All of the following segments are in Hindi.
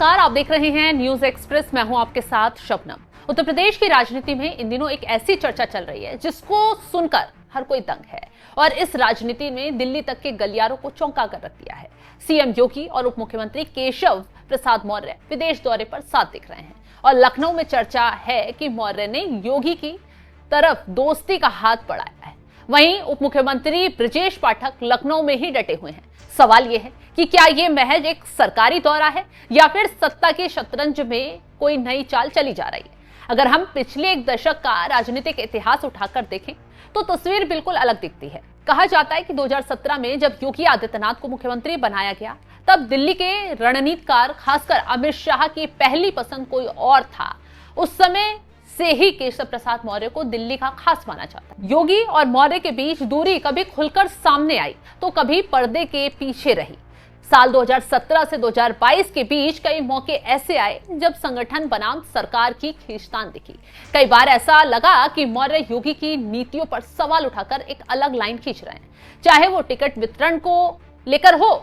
नमस्कार, आप देख रहे हैं न्यूज एक्सप्रेस। मैं हूं आपके साथ शबनम। उत्तर प्रदेश की राजनीति में इन दिनों एक ऐसी चर्चा चल रही है जिसको सुनकर हर कोई दंग है और इस राजनीति में दिल्ली तक के गलियारों को चौंका कर रख दिया है। सीएम योगी और उप मुख्यमंत्री केशव प्रसाद मौर्य विदेश दौरे पर साथ दिख रहे हैं और लखनऊ में चर्चा है कि मौर्य ने योगी की तरफ दोस्ती का हाथ बढ़ाया है। वहीं उप मुख्यमंत्री ब्रजेश पाठक लखनऊ में ही डटे हुए हैं। सवाल यह है कि क्या यह महज एक सरकारी दौरा है या फिर सत्ता के शतरंज में कोई नई चाल चली जा रही है। अगर हम पिछले एक दशक का राजनीतिक इतिहास उठाकर देखें तो तस्वीर बिल्कुल अलग दिखती है। कहा जाता है कि 2017 में जब योगी आदित्यनाथ को मुख्यमंत्री बनाया गया तब दिल्ली के रणनीतिकार खासकर अमित शाह की पहली पसंद कोई और था। उस समय से ही केशव प्रसाद मौर्य को दिल्ली का खास माना जाता है। योगी और मौर्य के बीच दूरी कभी खुलकर सामने आई तो कभी पर्दे के पीछे रही। साल 2017 से 2022 के बीच कई मौके ऐसे आए जब संगठन बनाम सरकार की खींचतान दिखी। कई बार ऐसा लगा कि मौर्य योगी की नीतियों पर सवाल उठाकर एक अलग लाइन खींच रहे हैं, चाहे वो टिकट वितरण को लेकर हो,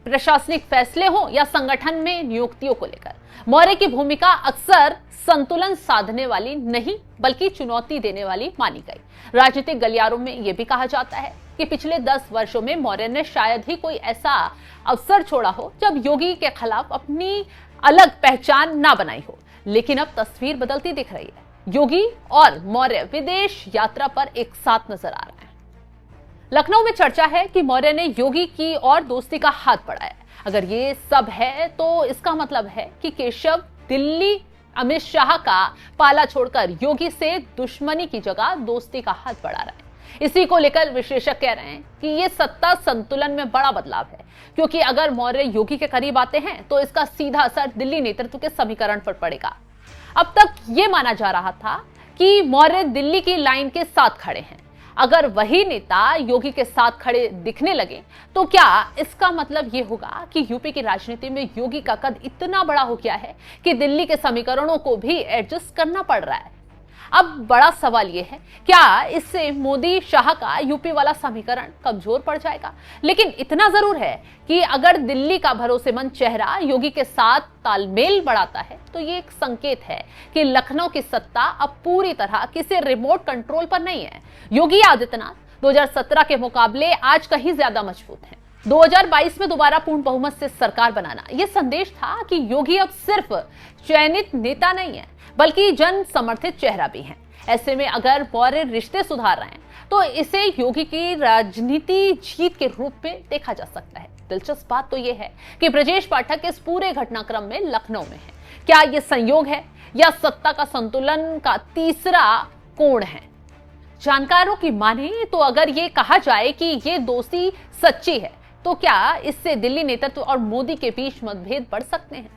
प्रशासनिक फैसले हो या संगठन में नियुक्तियों को लेकर। मौर्य की भूमिका अक्सर संतुलन साधने वाली नहीं बल्कि चुनौती देने वाली मानी गई। राजनीतिक गलियारों में यह भी कहा जाता है कि पिछले 10 वर्षों में मौर्य ने शायद ही कोई ऐसा अवसर छोड़ा हो जब योगी के खिलाफ अपनी अलग पहचान ना बनाई हो। लेकिन अब तस्वीर बदलती दिख रही है। योगी और मौर्य विदेश यात्रा पर एक साथ नजर आ रहे हैं। लखनऊ में चर्चा है कि मौर्य ने योगी की और दोस्ती का हाथ बढ़ाया। अगर ये सब है तो इसका मतलब है कि केशव दिल्ली अमित शाह का पाला छोड़कर योगी से दुश्मनी की जगह दोस्ती का हाथ बढ़ा रहे हैं। इसी को लेकर विशेषज्ञ कह रहे हैं कि ये सत्ता संतुलन में बड़ा बदलाव है, क्योंकि अगर मौर्य योगी के करीब आते हैं तो इसका सीधा असर दिल्ली नेतृत्व के समीकरण पर पड़ेगा। अब तक ये माना जा रहा था कि मौर्य दिल्ली की लाइन के साथ खड़े हैं। अगर वही नेता योगी के साथ खड़े दिखने लगे तो क्या इसका मतलब यह होगा कि यूपी की राजनीति में योगी का कद इतना बड़ा हो गया है कि दिल्ली के समीकरणों को भी एडजस्ट करना पड़ रहा है। अब बड़ा सवाल यह है, क्या इससे मोदी शाह का यूपी वाला समीकरण कमजोर पड़ जाएगा। लेकिन इतना जरूर है कि अगर दिल्ली का भरोसेमंद चेहरा योगी के साथ तालमेल बढ़ाता है तो ये एक संकेत है कि लखनऊ की सत्ता अब पूरी तरह किसी रिमोट कंट्रोल पर नहीं है। योगी आदित्यनाथ 2017 के मुकाबले आज कहीं ज्यादा मजबूत हैं। 2022 में दोबारा पूर्ण बहुमत से सरकार बनाना यह संदेश था कि योगी अब सिर्फ चयनित नेता नहीं है बल्कि जन समर्थित चेहरा भी है। ऐसे में अगर मौर्य रिश्ते सुधार रहे हैं तो इसे योगी की राजनीति जीत के रूप में देखा जा सकता है। दिलचस्प बात तो यह है कि ब्रजेश पाठक इस पूरे घटनाक्रम में लखनऊ में है। क्या यह संयोग है या सत्ता का संतुलन का तीसरा कोण है? जानकारों की माने तो अगर ये कहा जाए कि ये दोस्ती सच्ची है तो क्या इससे दिल्ली नेतृत्व और मोदी के बीच मतभेद बढ़ सकते हैं?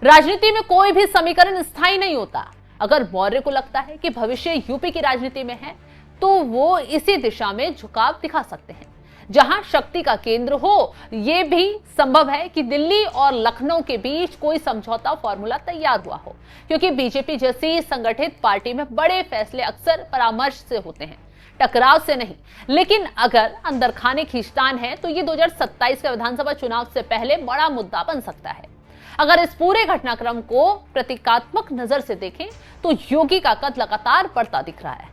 राजनीति में कोई भी समीकरण स्थायी नहीं होता। अगर मौर्य को लगता है कि भविष्य यूपी की राजनीति में है तो वो इसी दिशा में झुकाव दिखा सकते हैं जहां शक्ति का केंद्र हो। यह भी संभव है कि दिल्ली और लखनऊ के बीच कोई समझौता फॉर्मूला तैयार हुआ हो, क्योंकि बीजेपी जैसी संगठित पार्टी में बड़े फैसले अक्सर परामर्श से होते हैं, टकराव से नहीं। लेकिन अगर अंदर खाने खींचतान है तो ये 2027 के विधानसभा चुनाव से पहले बड़ा मुद्दा बन सकता है। अगर इस पूरे घटनाक्रम को प्रतीकात्मक नजर से देखें तो योगी का कद लगातार बढ़ता दिख रहा है।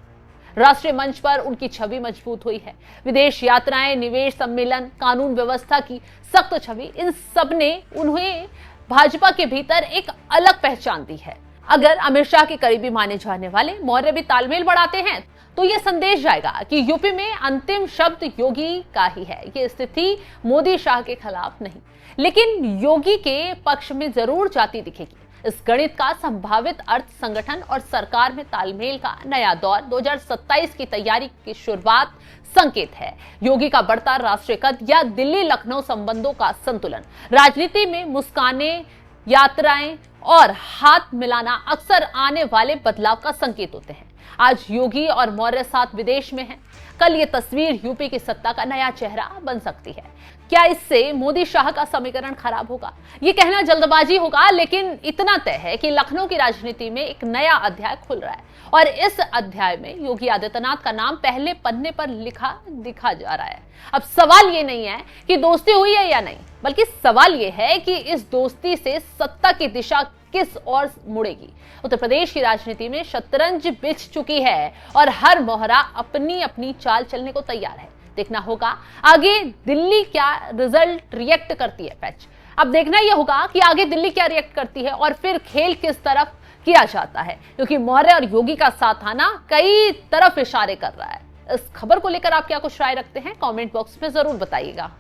राष्ट्रीय मंच पर उनकी छवि मजबूत हुई है। विदेश यात्राएं, निवेश सम्मेलन, कानून व्यवस्था की सख्त छवि, इन सब ने उन्हें भाजपा के भीतर एक अलग पहचान दी है। अगर अमित शाह के करीबी माने जाने वाले मौर्य भी तालमेल बढ़ाते हैं तो यह संदेश जाएगा कि यूपी में अंतिम शब्द योगी का ही है। यह स्थिति मोदी शाह के खिलाफ नहीं लेकिन योगी के पक्ष में जरूर जाती दिखेगी। इस गणित का संभावित अर्थ संगठन और सरकार में तालमेल का नया दौर 2027 की तैयारी की शुरुआत संकेत है। योगी का बढ़ता राष्ट्रीय कद या दिल्ली लखनऊ संबंधों का संतुलन। राजनीति में मुस्कानें, यात्राएं और हाथ मिलाना अक्सर आने वाले बदलाव का संकेत होते हैं। आज योगी और मौर्य साथ विदेश में हैं। कल ये तस्वीर यूपी की सत्ता का नया चेहरा बन सकती है। क्या इससे मोदी शाह का समीकरण खराब होगा? ये कहना जल्दबाजी होगा, लेकिन इतना तय है कि लखनऊ की राजनीति में एक नया अध्याय खुल रहा है और इस अध्याय में योगी आदित्यनाथ का नाम पहले पन्ने पर लिखा दिखा जा रहा है। अब सवाल ये नहीं है कि दोस्ती हुई है या नहीं, बल्कि सवाल यह है कि इस दोस्ती से सत्ता की दिशा किस ओर मुड़ेगी। उत्तर प्रदेश की राजनीति में शतरंज बिछ चुकी है और हर मोहरा अपनी अपनी चाल चलने को तैयार है। देखना होगा आगे दिल्ली क्या रिजल्ट रिएक्ट करती है। पैच अब देखना यह होगा कि आगे दिल्ली क्या रिएक्ट करती है और फिर खेल किस तरफ किया जाता है, क्योंकि मौर्य और योगी का साथ आना कई तरफ इशारे कर रहा है। इस खबर को लेकर आप क्या कुछ राय रखते हैं, कमेंट बॉक्स में जरूर बताइएगा।